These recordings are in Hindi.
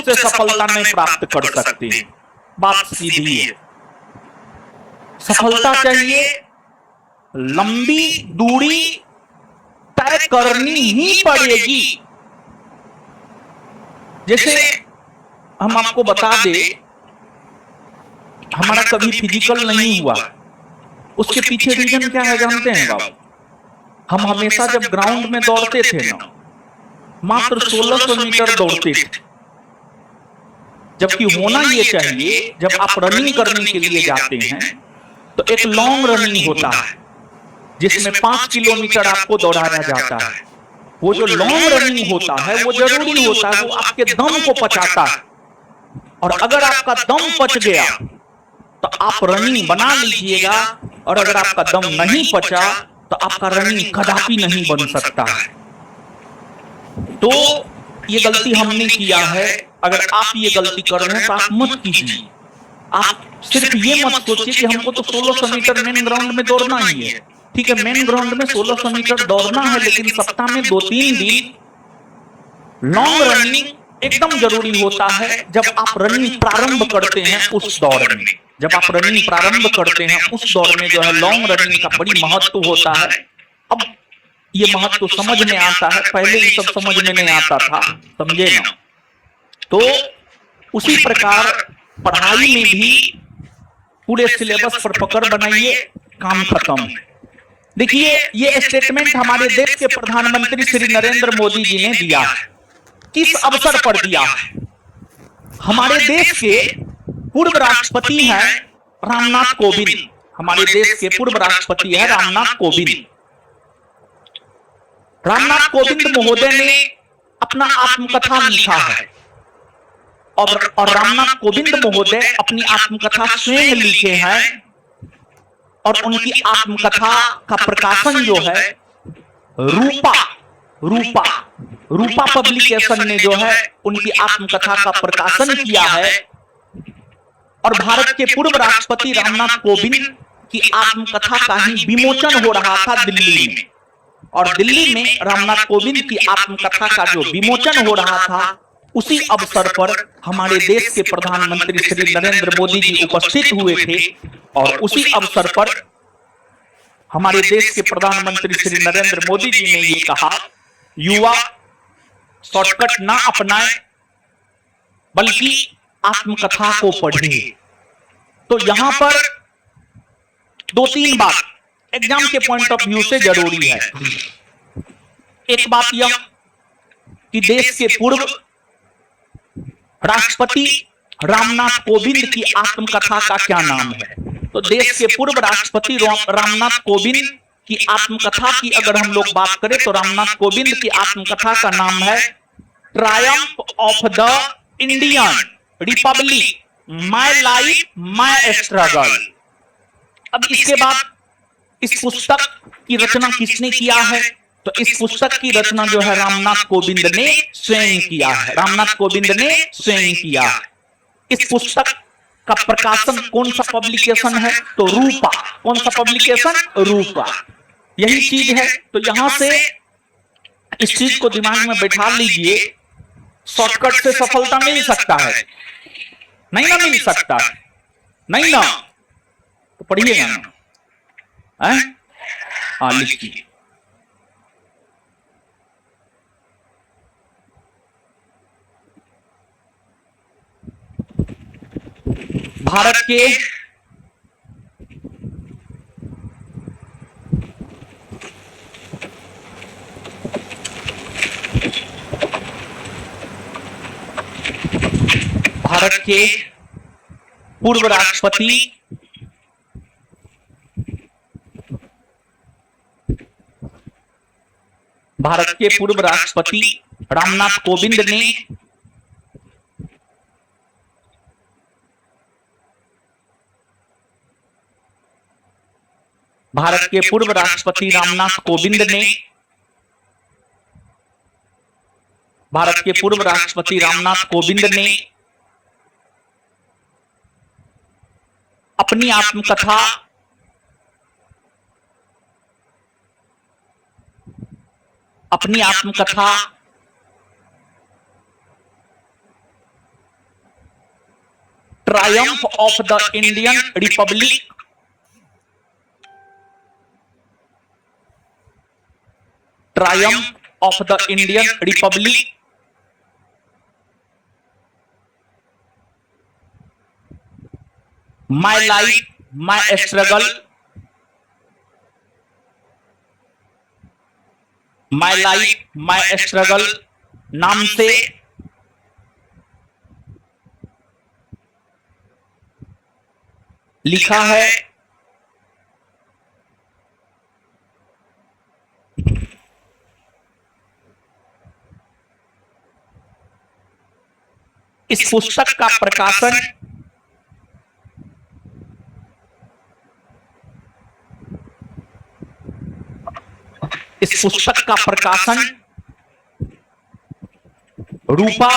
से सफलता नहीं प्राप्त कर सकते। बात सीधी है। सफलता चाहिए, लंबी दूरी तय करनी ही पड़ेगी। जैसे हम आपको बता दें, हमारा कभी फिजिकल नहीं हुआ, उसके पीछे रीजन क्या है जानते हैं बाबू? हम हमेशा जब ग्राउंड में दौड़ते थे ना, मात्र 1600 मीटर दौड़ते थे, जबकि होना यह चाहिए जब आप रनिंग करने के लिए जाते हैं तो एक लॉन्ग रनिंग होता है जिसमें 5 किलोमीटर आपको दौड़ाया जाता है। वो जो लॉन्ग रनिंग होता है वो जरूरी होता है, वो आपके दम को पचाता है। और अगर आपका दम पच गया तो आप रनिंग बना लीजिएगा, और अगर आपका दम नहीं पचा तो आपका रनिंग कदापि नहीं बन सकता है। तो ये गलती हमने किया है। अगर आप ये गलती कर रहे हैं तो आप मत कीजिए। आप सिर्फ ये मत सोचिए कि हमको तो 1600 मीटर मेन ग्राउंड में दौड़ना ही है। ठीक है, मेन ग्राउंड में 1600 मीटर दौड़ना है, लेकिन सप्ताह में 2-3 दिन लॉन्ग रनिंग एकदम जरूरी होता है। जब आप रनिंग प्रारंभ करते हैं उस दौर में, जब आप रनिंग प्रारंभ करते हैं उस दौर में जो है लॉन्ग रनिंग का बड़ी महत्व होता है। अब ये महत्व समझ में आता है, पहले ये सब समझ में नहीं आता था, समझे ना? तो उसी प्रकार पढ़ाई में भी पूरे सिलेबस पर पकड़ बनाइए, काम खत्म। देखिए, ये स्टेटमेंट हमारे देश के प्रधानमंत्री श्री नरेंद्र मोदी जी ने दिया है। किस अवसर पर दिया है? हमारे देश के पूर्व राष्ट्रपति हैं रामनाथ कोविंद। हमारे देश के पूर्व राष्ट्रपति है रामनाथ कोविंद। रामनाथ कोविंद महोदय ने अपना आत्मकथा लिखा है, और रामनाथ कोविंद महोदय अपनी आत्मकथा स्वयं लिखे हैं, और उनकी आत्मकथा का प्रकाशन जो है रूपा रूपा रूपा पब्लिकेशन ने जो है उनकी आत्मकथा का प्रकाशन किया है। और भारत के पूर्व राष्ट्रपति रामनाथ कोविंद की आत्मकथा का ही विमोचन हो रहा था दिल्ली में, और दिल्ली में रामनाथ कोविंद की आत्मकथा का जो विमोचन हो रहा था, उसी अवसर पर हमारे देश के प्रधानमंत्री श्री नरेंद्र मोदी जी उपस्थित हुए थे। और उसी अवसर पर हमारे देश के प्रधानमंत्री श्री नरेंद्र मोदी जी ने ये कहा, युवा शॉर्टकट ना अपनाएं बल्कि आत्मकथा को पढ़िए। तो यहां पर 2-3 बात एग्जाम के पॉइंट ऑफ व्यू से जरूरी है। एक बात यह कि देश के पूर्व राष्ट्रपति रामनाथ कोविंद की आत्मकथा का क्या नाम है? तो देश के पूर्व राष्ट्रपति रामनाथ कोविंद की आत्मकथा की अगर हम लोग बात करें तो रामनाथ कोविंद की आत्मकथा का नाम है Triumph of the Indian Republic, my life my struggle. अब इसके बाद इस पुस्तक की रचना किसने किया है? तो इस पुस्तक की रचना जो है रामनाथ कोविंद ने स्वयं किया है। रामनाथ कोविंद ने स्वयं किया है। इस पुस्तक का प्रकाशन कौन सा पब्लिकेशन है? तो रूपा। कौन सा पब्लिकेशन? रूपा। यही चीज है। तो यहां से इस चीज को दिमाग में बैठा लीजिए, शॉर्टकट से सफलता मिल सकता है? नहीं ना मिल सकता है, नहीं ना? तो पढ़िएगा ना, हाँ लिखिए। भारत के पूर्व राष्ट्रपति रामनाथ कोविंद ने भारत के पूर्व राष्ट्रपति रामनाथ कोविंद ने भारत के पूर्व राष्ट्रपति रामनाथ कोविंद ने अपनी आत्मकथा Triumph of the Indian Republic, Triumph of the Indian Republic, my life my struggle, my life my struggle नाम से लिखा है। इस पुस्तक का प्रकाशन इस पुस्तक का प्रकाशन रूपा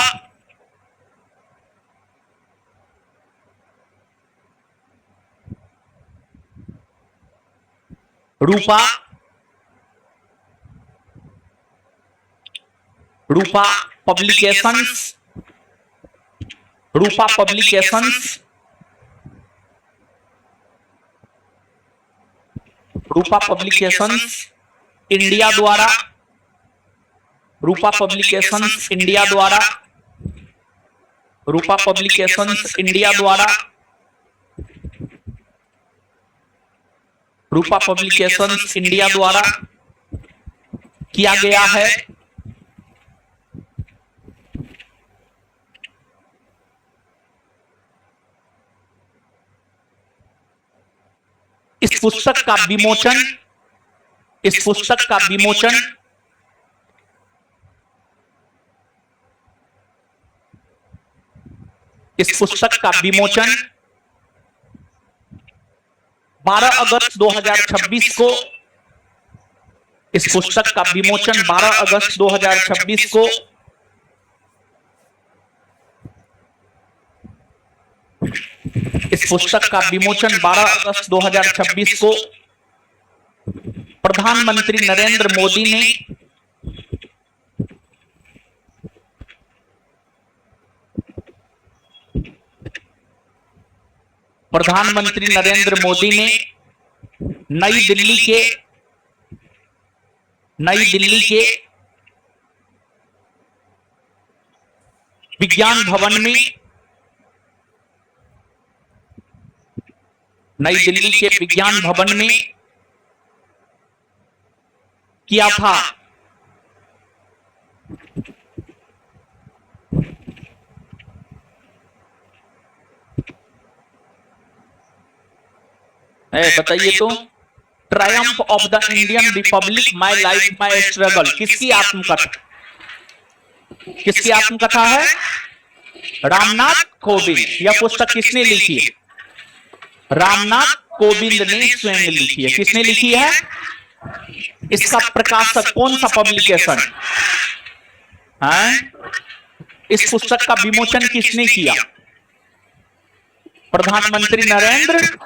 रूपा रूपा पब्लिकेशंस, रूपा पब्लिकेशंस, रूपा पब्लिकेशंस इंडिया द्वारा, रूपा पब्लिकेशंस इंडिया द्वारा, रूपा पब्लिकेशंस इंडिया द्वारा, रूपा पब्लिकेशंस इंडिया द्वारा किया गया है। इस पुस्तक का विमोचन, इस पुस्तक का विमोचन इस पुस्तक का विमोचन 12 अगस्त 2026 को, इस पुस्तक का विमोचन 12 अगस्त 2026 को इस पुस्तक का विमोचन 12 अगस्त 2026 को प्रधानमंत्री नरेंद्र मोदी ने प्रधानमंत्री नरेंद्र मोदी ने नई दिल्ली के विज्ञान भवन में, नई दिल्ली के विज्ञान भवन में किया था। बताइए तो, Triumph of the Indian Republic, my life my struggle किसकी आत्मकथा, किसकी आत्मकथा है? रामनाथ कोविंद। यह पुस्तक किसने लिखी है? रामनाथ कोविंद ने स्वयं लिखी है। किसने लिखी है? इसका प्रकाशक कौन सा पब्लिकेशन है? इस पुस्तक का विमोचन किसने किया? प्रधानमंत्री नरेंद्र।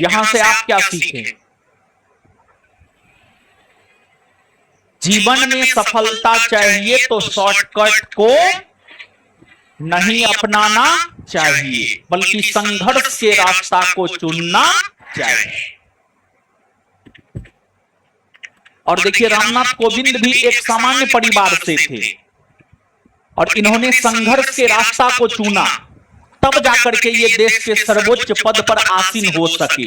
यहां से आप क्या सीखें? जीवन में सफलता चाहिए तो शॉर्टकट को नहीं अपनाना चाहिए, बल्कि संघर्ष के रास्ता को चुनना चाहिए। और देखिए, रामनाथ कोविंद भी एक सामान्य परिवार से थे और इन्होंने संघर्ष के रास्ता को चुना, तब जाकर के ये देश के सर्वोच्च पद पर आसीन हो सके।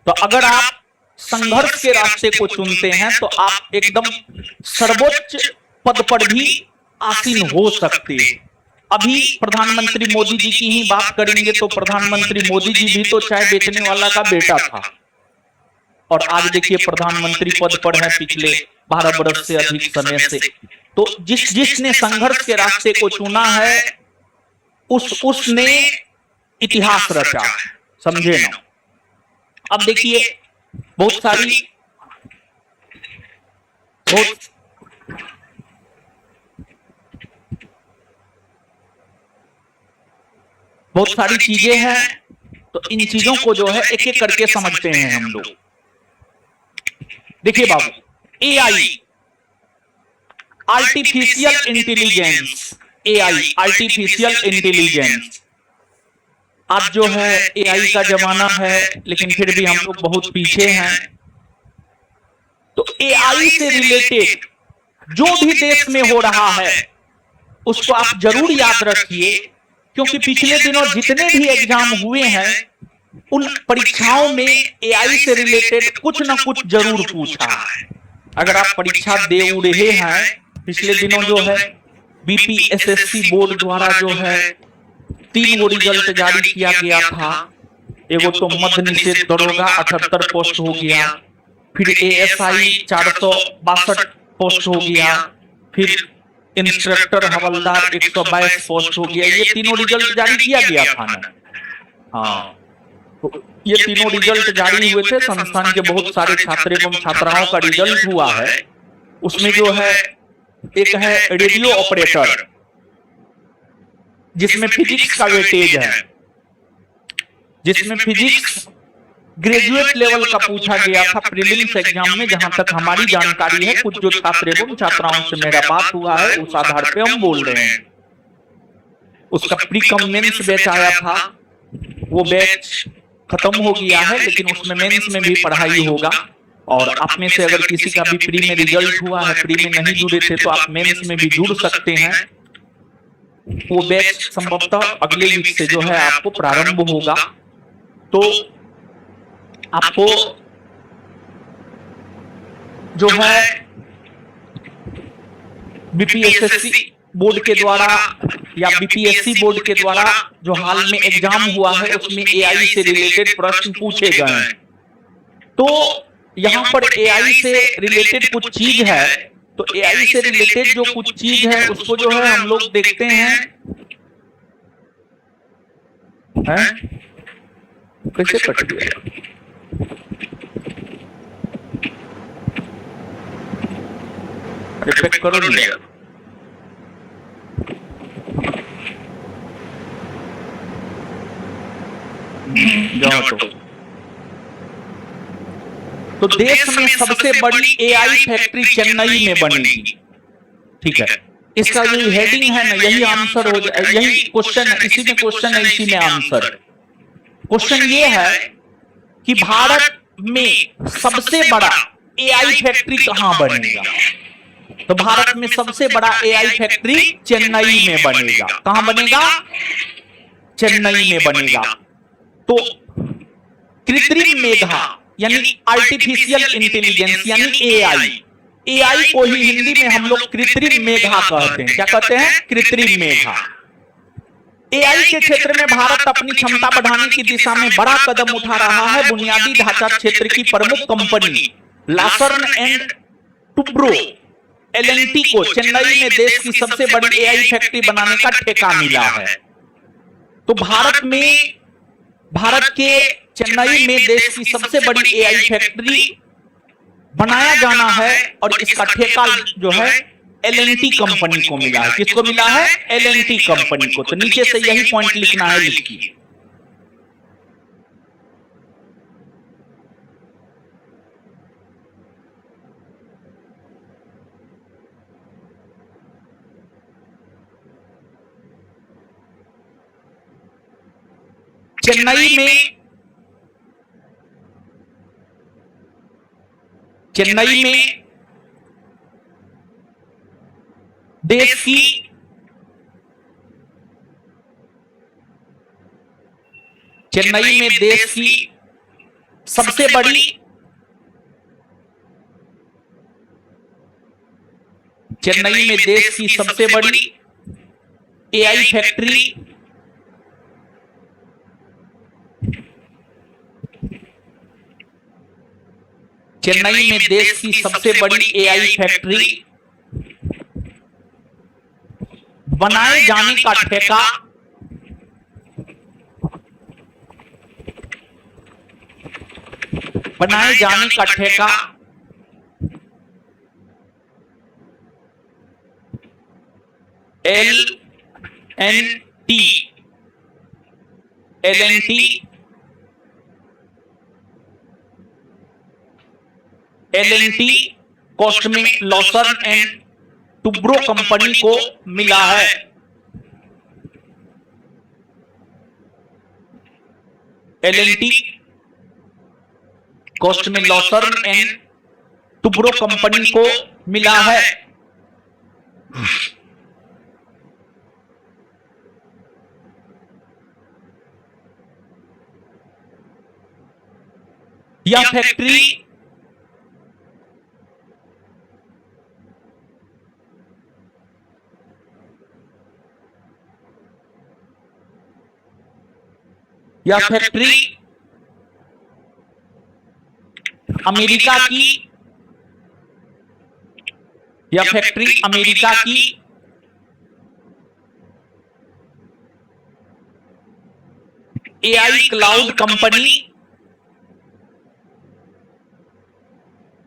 तो अगर आप संघर्ष के रास्ते को चुनते हैं तो आप एकदम सर्वोच्च पद पर भी आसीन हो सकते हैं। अभी प्रधानमंत्री मोदी जी की ही बात करेंगे तो प्रधानमंत्री मोदी जी भी तो चाय बेचने वाला का बेटा था और आज देखिए प्रधानमंत्री पद पर है पिछले 12 वर्ष से अधिक समय से। तो जिसने संघर्ष के रास्ते को चुना है उसने इतिहास रचा, समझे ना। अब देखिए बहुत सारी चीजें हैं, तो इन चीजों को जो है एक एक करके समझते हैं हम लोग। देखिए बाबू, AI artificial intelligence, AI artificial intelligence आज जो है एआई का जमाना है, लेकिन फिर भी हम लोग बहुत पीछे हैं। तो एआई से रिलेटेड जो भी देश में हो रहा है उसको आप जरूर याद रखिए, क्योंकि पिछले दिनों जितने भी एग्जाम हुए हैं उन परीक्षाओं में एआई से रिलेटेड कुछ ना कुछ जरूर पूछा है। अगर आप परीक्षा दे रहे हैं, पिछले दिनों जो है बीपीएसएससी बोर्ड द्वारा जो है 3 वो रिजल्ट जारी किया गया था। एगो तो मद्य निषेध दरोगा 78 पोस्ट हो गया, फिर एएसआई 462 पोस्ट हो गया, फिर इंस्ट्रक्टर हवलदार 122 पोस्ट हो गया। ये तीनों रिजल्ट जारी किया गया था ना। हाँ, तो ये तीनों रिजल्ट जारी हुए थे। संस्थान के बहुत सारे छात्र एवं छात्राओं का रिजल्ट हुआ है। उसमें जो है एक है रेडियो ऑपरेटर, जिसमें फिजिक्स का वेटेज है, जिसमें फिजिक्स ग्रेजुएट लेवल का पूछा गया था प्रीलिम्स एग्जाम में। जहां तक हमारी जानकारी है, कुछ जो छात्र एवं छात्राओं से मेरा बात हुआ है उस आधार पे हम बोल रहे हैं। उसका प्री कम मेंस बैच आया था, वो बैच खत्म हो गया है, लेकिन उसमें मेंस में भी पढ़ाई होगा। और आप में से अगर किसी का भी प्री में रिजल्ट हुआ है, प्री में नहीं जुड़े थे, तो आप मेंस में भी जुड़ सकते हैं। वो बैच संभवतः अगले वीक से जो है आपको प्रारंभ होगा। तो आपको जो है बीपीएसएससी बोर्ड के द्वारा या बीपीएससी बोर्ड के द्वारा जो हाल में एग्जाम हुआ है उसमें एआई से रिलेटेड प्रश्न पूछे गए हैं। तो यहां पर एआई से रिलेटेड कुछ चीज है, तो एआई से रिलेटेड जो कुछ चीज है उसको जो है हम लोग देखते हैं। कैसे कट गया? रिपेक्ट करो नहीं। जाओ तो देश में सबसे बड़ी एआई फैक्ट्री चेन्नई में बनेगी। ठीक है, इसका जो हेडिंग है ना, यही आंसर हो जाए, यही क्वेश्चन है, इसी में क्वेश्चन है, इसी में आंसर। क्वेश्चन ये है कि भारत में सबसे बड़ा एआई फैक्ट्री कहां बनेगा? तो भारत में सबसे बड़ा एआई फैक्ट्री चेन्नई में बनेगा। कहां बनेगा? चेन्नई में बनेगा। तो कृत्रिम मेधा यानी आर्टिफिशियल इंटेलिजेंस यानी एआई, एआई को ही हिंदी में हम लोग कृत्रिम मेधा कहते हैं। क्या कहते हैं? कृत्रिम मेधा। एआई के क्षेत्र में भारत अपनी क्षमता बढ़ाने की दिशा में बड़ा कदम उठा रहा है। बुनियादी ढांचा क्षेत्र की प्रमुख company Larsen and Toubro LNT को चेन्नई में देश की सबसे बड़ी एआई फैक्ट्री बनाने का ठेका मिला है। तो भारत के चेन्नई में देश की सबसे बड़ी एआई फैक्ट्री बनाया जाना है और इसका ठेका जो है एलएनटी कंपनी को मिला है। किसको मिला है? एलएनटी कंपनी को। तो नीचे से यही पॉइंट लिखना है, लिखिए। चेन्नई में देश की सबसे बड़ी एआई फैक्ट्री चेन्नई में देश की सबसे बड़ी एआई फैक्ट्री बनाए जाने का ठेका एलएनटी कॉस्ट में लॉर्सन एंड टुब्रो कंपनी को मिला है। L&T, कॉस्ट में लॉसर्न एंड टुब्रो कंपनी को मिला है। यह फैक्ट्री अमेरिका की, यह फैक्ट्री अमेरिका की AI क्लाउड कंपनी,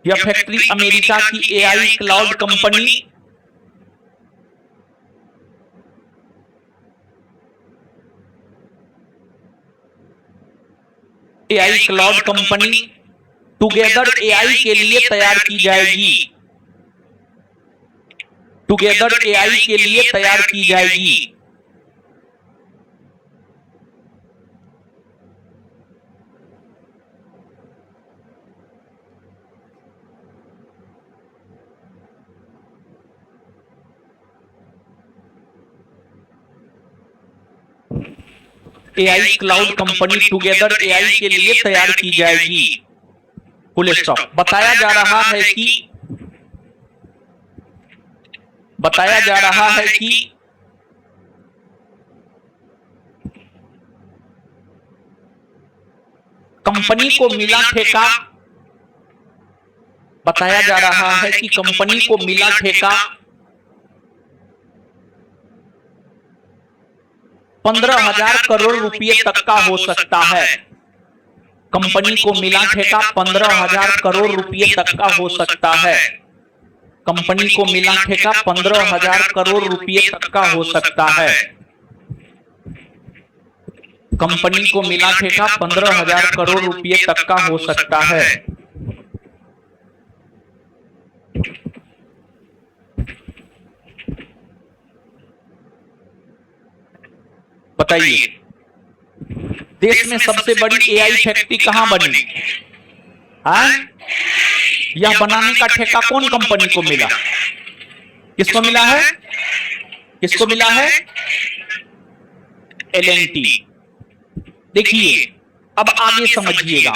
यह फैक्ट्री अमेरिका की AI cloud company AI cloud company together AI के लिए तैयार की जाएगी, टुगेदर AI के लिए तैयार की जाएगी। AI cloud company together AI के लिए तैयार की जाएगी। Full stop. बताया जा रहा है कि कंपनी को मिला ठेका, बताया जा रहा है कि कंपनी को मिला ठेका 15,000 करोड़ रुपए तक का हो सकता है। कंपनी को मिला ठेका 15,000 करोड़ रुपए तक का हो सकता है। कंपनी को मिला ठेका 15,000 करोड़ रुपए तक का हो सकता है। कंपनी को मिला ठेका 15,000 करोड़ रुपए तक का हो सकता है। बताइए, देश में सबसे बड़ी AI फैक्ट्री कहां बनी? यह बनाने का ठेका कौन कंपनी को मिला? किसको मिला है? किसको मिला है? L&T। देखिए, अब आगे समझिएगा।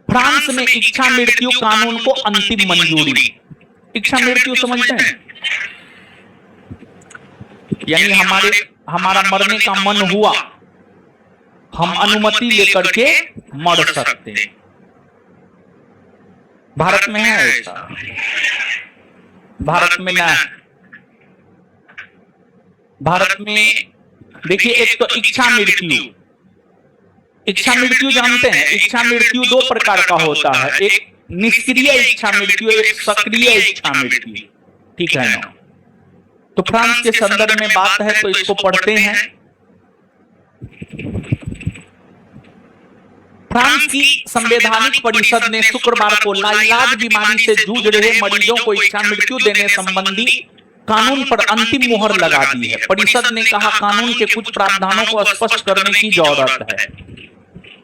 फ्रांस में इच्छा मृत्यु कानून को अंतिम मंजूरी। इच्छा मृत्यु समझते हैं? यानी हमारा मरने का मन हुआ, हम अनुमति लेकर के मर सकते हैं। भारत में है ऐसा? भारत में ना। भारत में देखिए, एक तो इच्छा मृत्यु। इच्छा मृत्यु जानते हैं? इच्छा मृत्यु दो प्रकार का होता है, एक निष्क्रिय इच्छा मृत्यु, एक सक्रिय इच्छा मृत्यु। ठीक है ना? तो फ्रांस के संदर्भ में बात है तो इसको पढ़ते हैं। फ्रांस की संवैधानिक परिषद ने शुक्रवार को लाइलाज बीमारी से जूझ रहे मरीजों को इच्छा मृत्यु देने संबंधी कानून पर अंतिम मुहर लगा दी है। परिषद ने कहा, कानून के कुछ प्रावधानों को स्पष्ट करने की जरूरत है।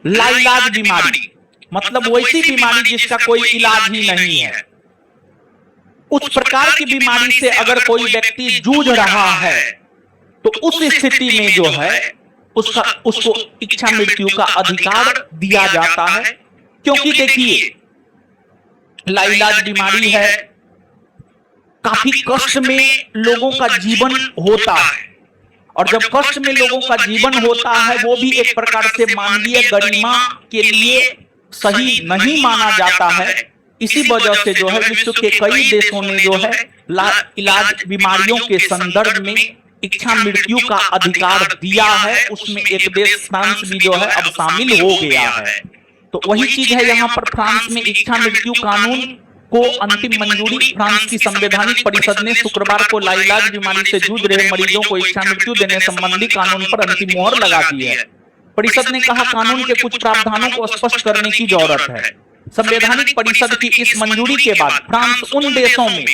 लाइलाज बीमारी मतलब वैसी बीमारी जिसका कोई इलाज ही नहीं है। उस प्रकार की बीमारी से अगर कोई व्यक्ति जूझ रहा है तो उस स्थिति में जो है उसको इच्छा मृत्यु का अधिकार दिया जाता है। क्योंकि देखिए, लाइलाज बीमारी है, काफी कष्ट में लोगों का जीवन होता है, और जब कष्ट में लोगों का जीवन होता है वो भी एक प्रकार से मानवीय गरिमा के लिए सही नहीं माना जाता है। इसी वजह से जो है विश्व के कई देशों ने जो है इलाज बीमारियों के संदर्भ में इच्छा मृत्यु का अधिकार दिया है। उसमें एक देश फ्रांस भी जो है अब शामिल हो गया है। तो वही चीज है यहाँ पर, फ्रांस में इच्छा मृत्यु कानून को अंतिम मंजूरी। फ्रांस की संवैधानिक परिषद ने शुक्रवार को लाइलाज बीमारी से जूझ रहे मरीजों को इच्छा मृत्यु देने संबंधी कानून पर अंतिम मुहर लगा दी है। परिषद ने कहा, कानून के कुछ प्रावधानों को स्पष्ट करने की जरूरत है। संवैधानिक परिषद की इस मंजूरी के बाद फ्रांस उन देशों में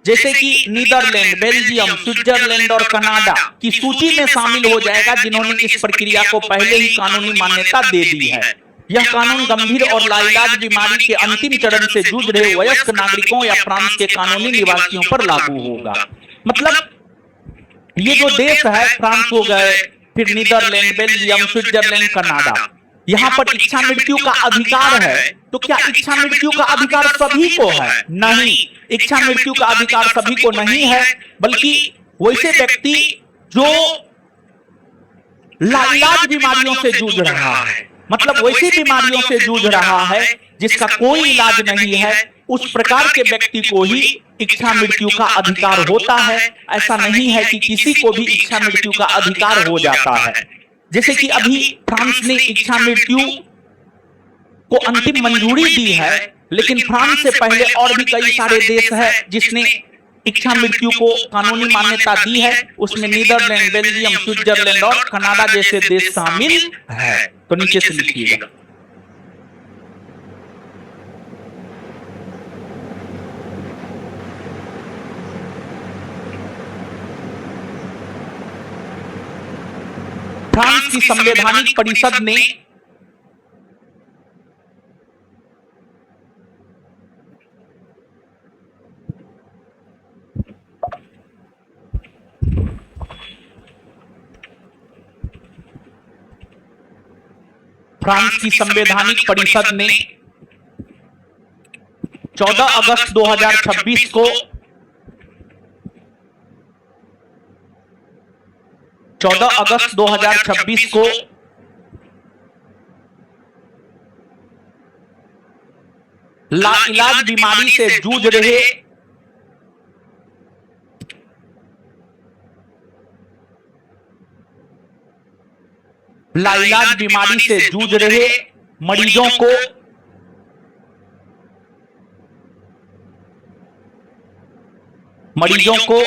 जैसे कि नीदरलैंड, बेल्जियम, स्विट्जरलैंड और कनाडा की सूची में शामिल हो जाएगा जिन्होंने इस प्रक्रिया को पहले ही कानूनी मान्यता दे दी है। यह कानून गंभीर और लाइलाज बीमारी के अंतिम चरण से जूझ रहे वयस्क नागरिकों या फ्रांस के कानूनी निवासियों पर लागू होगा। मतलब ये जो देश है, फ्रांस हो गए, फिर नीदरलैंड, बेल्जियम, स्विट्जरलैंड, कनाडा, यहां पर इच्छा मृत्यु का अधिकार है। तो क्या इच्छा मृत्यु का अधिकार सभी को है? नहीं, इच्छा मृत्यु का अधिकार सभी को नहीं है, बल्कि वैसे व्यक्ति जो लाइलाज बीमारियों से जूझ रहा है, मतलब वैसी बीमारियों से जूझ रहा है जिसका कोई इलाज नहीं है, उस प्रकार के व्यक्ति को ही इच्छा मृत्यु का अधिकार होता है। ऐसा नहीं है कि किसी को भी इच्छा मृत्यु का अधिकार हो जाता है। जैसे कि अभी फ्रांस ने इच्छा मृत्यु को अंतिम मंजूरी दी है, लेकिन फ्रांस से पहले और भी कई सारे देश हैं जिसने इच्छा मृत्यु को कानूनी मान्यता दी है। उसमें नीदरलैंड, बेल्जियम, स्विट्जरलैंड और कनाडा जैसे देश शामिल है। तो नीचे से लिखिएगा। फ्रांस की संवैधानिक परिषद ने फ्रांस की संवैधानिक परिषद ने 14 अगस्त 2026 को 14 अगस्त 2026 को लाइलाज बीमारी से जूझ रहे लाइलाज बीमारी से जूझ रहे मरीजों को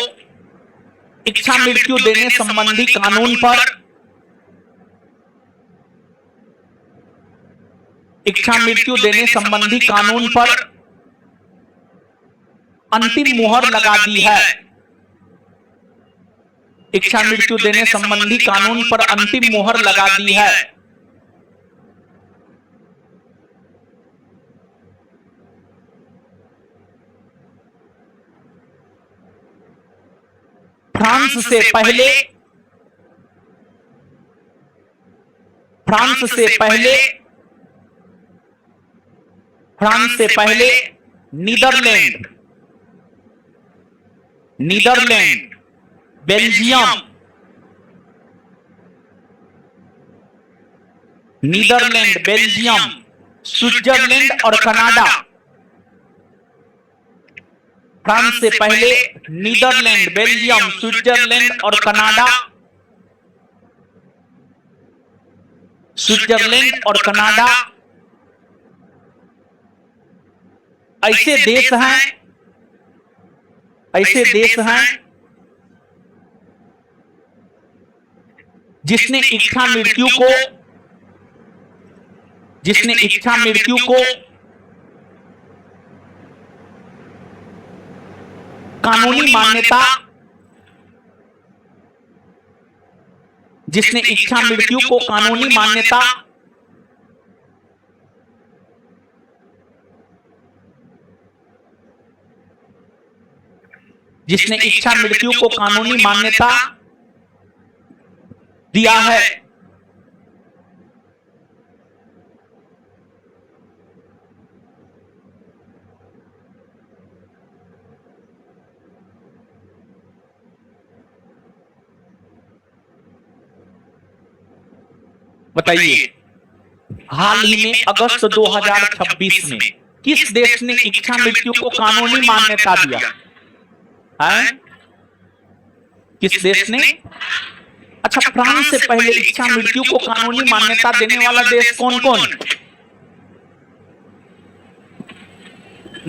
इच्छा मृत्यु देने संबंधी कानून पर अंतिम मुहर लगा दी है। इच्छा मृत्यु देने संबंधी कानून पर अंतिम मुहर लगा दी है। फ्रांस से पहले नीदरलैंड, बेल्जियम, स्विट्जरलैंड और कनाडा, फ्रांस से पहले नीदरलैंड, बेल्जियम, स्विट्जरलैंड और कनाडा, ऐसे देश हैं जिसने इच्छा मृत्यु को कानूनी मान्यता दिया है। बताइए, हाल ही में अगस्त 2026 में किस देश ने इच्छा मृत्यु को कानूनी मान्यता दिया है? किस देश ने? अच्छा, फ्रांस से पहले इच्छा मृत्यु को कानूनी मान्यता देने वाला देश कौन कौन?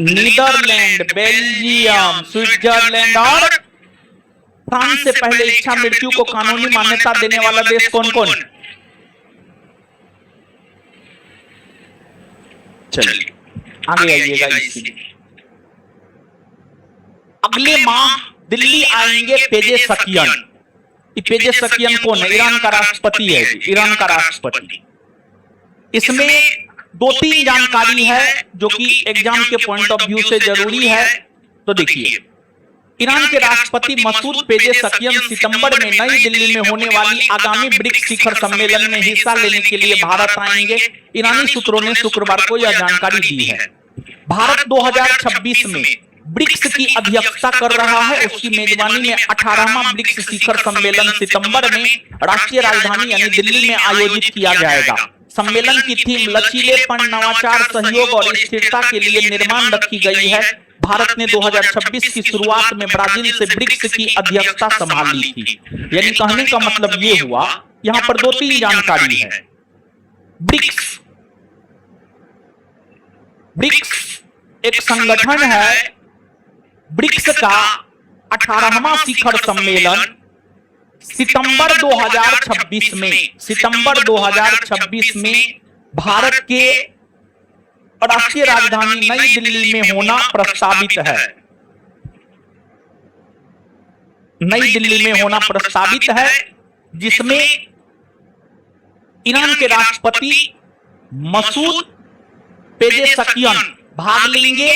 नीदरलैंड, बेल्जियम, स्विट्जरलैंड और फ्रांस से पहले इच्छा मृत्यु को कानूनी मान्यता देने वाला देश कौन कौन? चलिए आगे आइएगा। अगले माह दिल्ली आएंगे पेजेशकियन। पेजेशकियन कौन है? ईरान का राष्ट्रपति है, ईरान का राष्ट्रपति। इसमें दो तीन जानकारी है जो कि एग्जाम के पॉइंट ऑफ व्यू से जरूरी है। तो देखिए, ईरान के राष्ट्रपति मसूद पेजेशकियन सितंबर में नई दिल्ली में होने वाली आगामी ब्रिक्स शिखर सम्मेलन में हिस्सा लेने के लिए भारत आएंगे। ईरानी सूत्रों ने शुक्रवार को यह जानकारी दी है। भारत 2026 में ब्रिक्स की अध्यक्षता कर रहा है। उसकी मेजबानी में 18वां ब्रिक्स शिखर सम्मेलन सितंबर में राष्ट्रीय राजधानी यानी दिल्ली में आयोजित किया जाएगा। सम्मेलन की थीम लचीलेपन, नवाचार, सहयोग और स्थिरता के लिए निर्माण रखी गई है। भारत ने 2026 की शुरुआत में ब्राजील से ब्रिक्स की अध्यक्षता संभाली थी। यानी कहने का मतलब यह हुआ, यहां पर दो तीन जानकारी है। ब्रिक्स एक संगठन है। ब्रिक्स का 18वां शिखर सम्मेलन सितंबर 2026 में भारत के राष्ट्रीय राजधानी नई दिल्ली में होना प्रस्तावित है। नई दिल्ली में होना प्रस्तावित है, जिसमें ईरान के राष्ट्रपति मसूद पेजेशकियन भाग लेंगे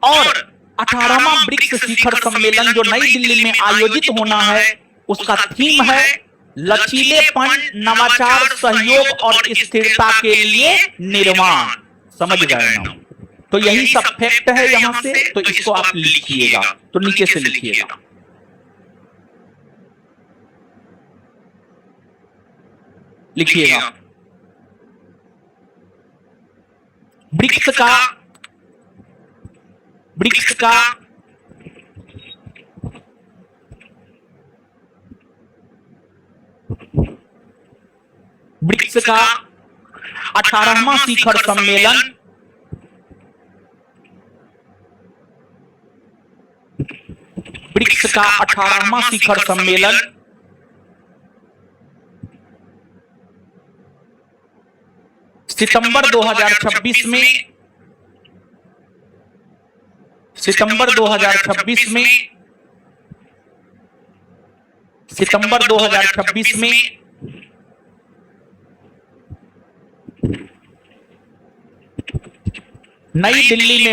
और 18वां ब्रिक्स शिखर सम्मेलन जो नई दिल्ली में आयोजित होना है उसका थीम है लचीलेपन, नवाचार, सहयोग और स्थिरता के लिए निर्माण। समझ गए ना? तो यही सब फैक्ट है यहां से। तो इसको आप लिखिएगा, तो नीचे से लिखिएगा। लिखिएगा ब्रिक्स का ब्रिक्स का ब्रिक्स का 18वां शिखर सम्मेलन ब्रिक्स का 18वां शिखर सम्मेलन सितंबर 2026 में सितंबर 2026 में नई दिल्ली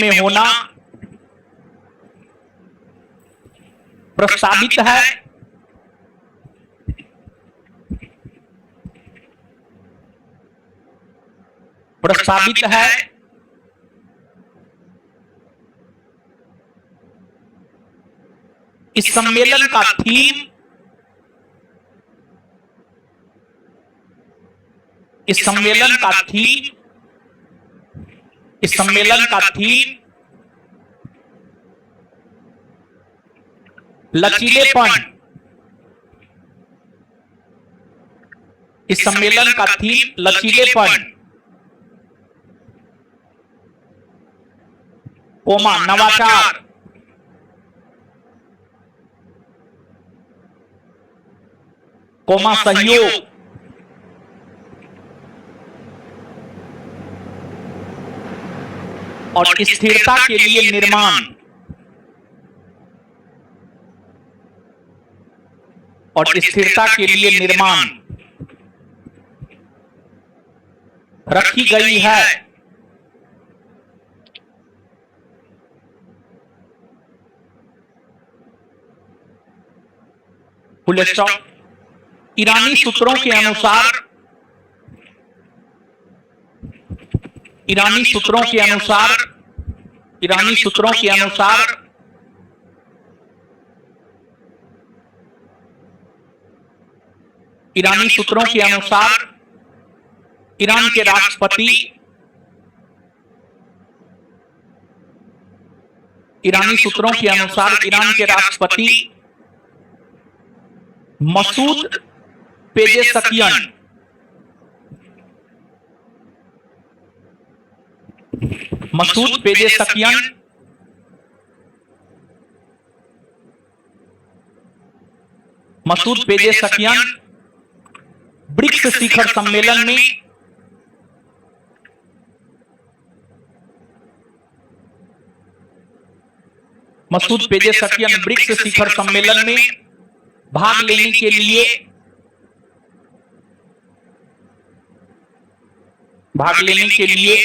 में होना प्रस्तावित है। इस सम्मेलन का थीम लचीलेपन। इस सम्मेलन का थीम लचीलेपन, नवाचार, सहयोग और स्थिरता के लिए निर्माण रखी गई है। Full stop. ईरानी सूत्रों के अनुसार ईरानी सूत्रों के अनुसार ईरान के राष्ट्रपति Masoud Pezeshkian Masoud Pezeshkian BRICS शिखर सम्मेलन में मसूद पेजेशकियन ब्रिक्स शिखर सम्मेलन में भाग लेने के लिए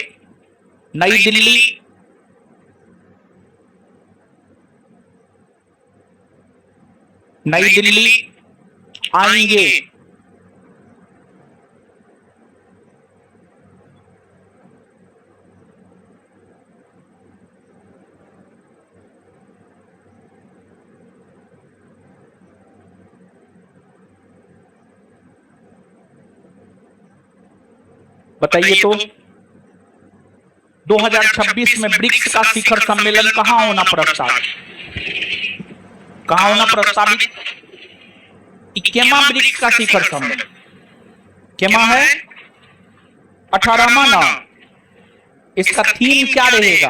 नई दिल्ली आएंगे। बताइए तो 2026 में ब्रिक्स का शिखर सम्मेलन कहां होना प्रस्तावित? केमा ब्रिक्स का शिखर सम्मेलन केमा है 18वां ना। इसका थीम क्या रहेगा?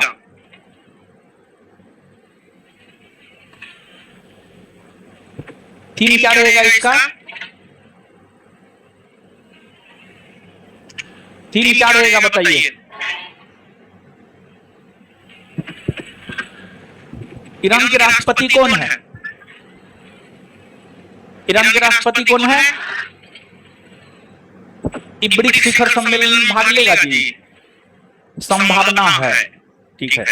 इसका थीम क्या रहेगा बताइए? ईरान के राष्ट्रपति कौन है? ब्रिक्स शिखर सम्मेलन में भाग लेगा जी? संभावना है। ठीक है,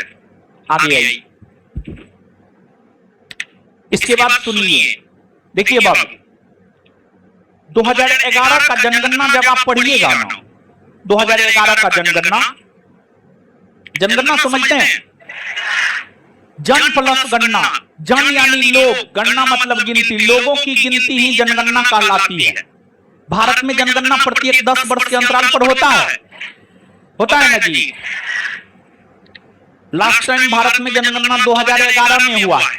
आगे आइए। इसके बाद सुनिए, देखिए बाबू, 2011 का जनगणना जब आप पढ़िएगा ना, 2011 का जनगणना समझते हैं? जन प्लस गणना, जन यानी लोग, गणना मतलब गिनती, लोगों की गिनती ही जनगणना कहलाती है। भारत में जनगणना प्रत्येक 10 वर्ष के अंतराल पर होता है ना जी। लास्ट टाइम भारत में जनगणना 2011 में हुआ है।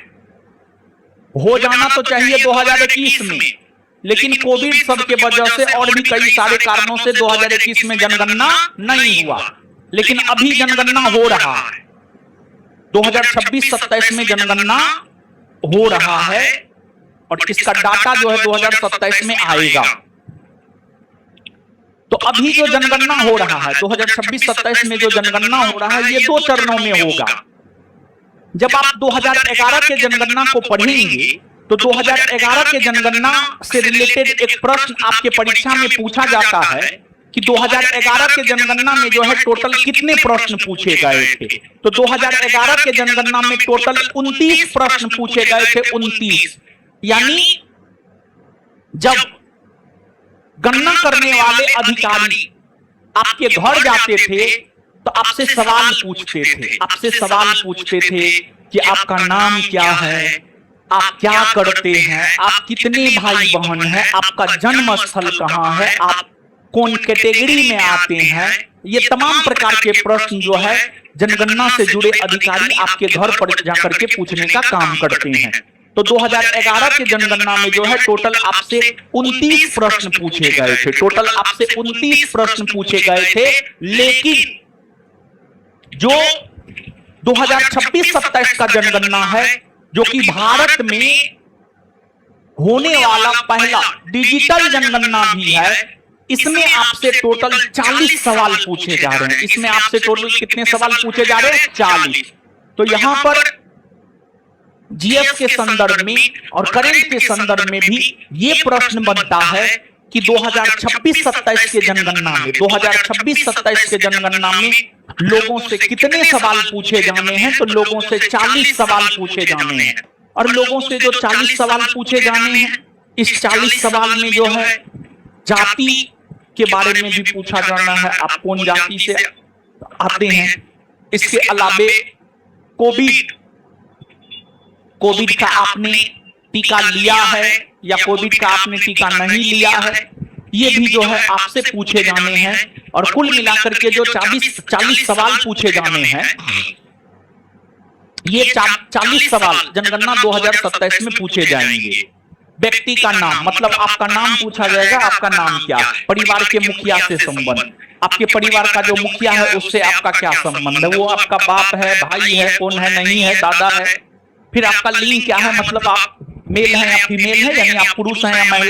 हो जाना तो चाहिए 2021 में, लेकिन कोविड सब के वजह से और भी कई सारे कारणों से 2021 में जनगणना नहीं हुआ। लेकिन अभी जनगणना हो रहा है, 2026-27 में जनगणना हो रहा है और इसका डाटा जो है 2027 में आएगा। तो अभी जो जनगणना हो रहा है 2026-27 में जो जनगणना हो रहा है, ये 2 चरणों में होगा। जब आप 2011 के जनगणना को पढ़ेंगे तो 2011 के जनगणना से रिलेटेड एक प्रश्न आपके परीक्षा में पूछा जाता है कि 2011 के जनगणना में जो है टोटल कितने प्रश्न पूछे गए थे। तो 2011 के जनगणना में टोटल 29 प्रश्न पूछे गए थे, 29। यानी जब गणना करने वाले अधिकारी आपके घर जाते थे तो आपसे सवाल पूछते थे कि आपका नाम क्या है, आप क्या करते हैं, आप कितने भाई बहन हैं, आपका जन्म स्थल कहां है, आप कौन कैटेगरी में आते हैं। ये तमाम प्रकार के प्रश्न जो है जनगणना से जुड़े अधिकारी आपके घर पर जाकर के पूछने का काम करते हैं। तो 2011 के जनगणना में जो है टोटल आपसे 29 प्रश्न पूछे गए थे। लेकिन जो 2026-27 का जनगणना है, जो कि भारत में होने वाला पहला डिजिटल जनगणना भी है, इसमें आपसे टोटल 40 सवाल पूछे जा रहे हैं। इसमें आपसे टोटल कितने सवाल पूछे जा रहे हैं? 40। तो यहां पर जीएस के संदर्भ में और करंट के संदर्भ में भी ये प्रश्न बनता है कि 2026-27 के जनगणना में लोगों से कितने सवाल पूछे जाने हैं। तो लोगों से 40 सवाल पूछे जाने हैं। और लोगों से जो 40 सवाल पूछे जाने हैं, इस 40 सवाल में जो है जाति के बारे में भी पूछा जाना है, आप कौन जाति से आते हैं। इसके अलावे कोविड का आपने टीका लिया है या कोविड का आपने टीका नहीं लिया है, ये भी जो है आपसे पूछे जाने हैं। और कुल मिलाकर के जो 40 सवाल पूछे जाने हैं, ये 40 सवाल जनगणना 2027 में पूछे जाएंगे। व्यक्ति का नाम, मतलब आपका नाम पूछा जाएगा, आपका नाम क्या, परिवार के मुखिया से संबंध, आपके परिवार का जो मुखिया है उससे आपका क्या संबंध है, वो आपका बाप है, भाई है, कौन है, नहीं है, दादा है। फिर आपका लिंग क्या है, मतलब आप मेल है या फीमेल है, यानी आप पुरुष हैं या महिला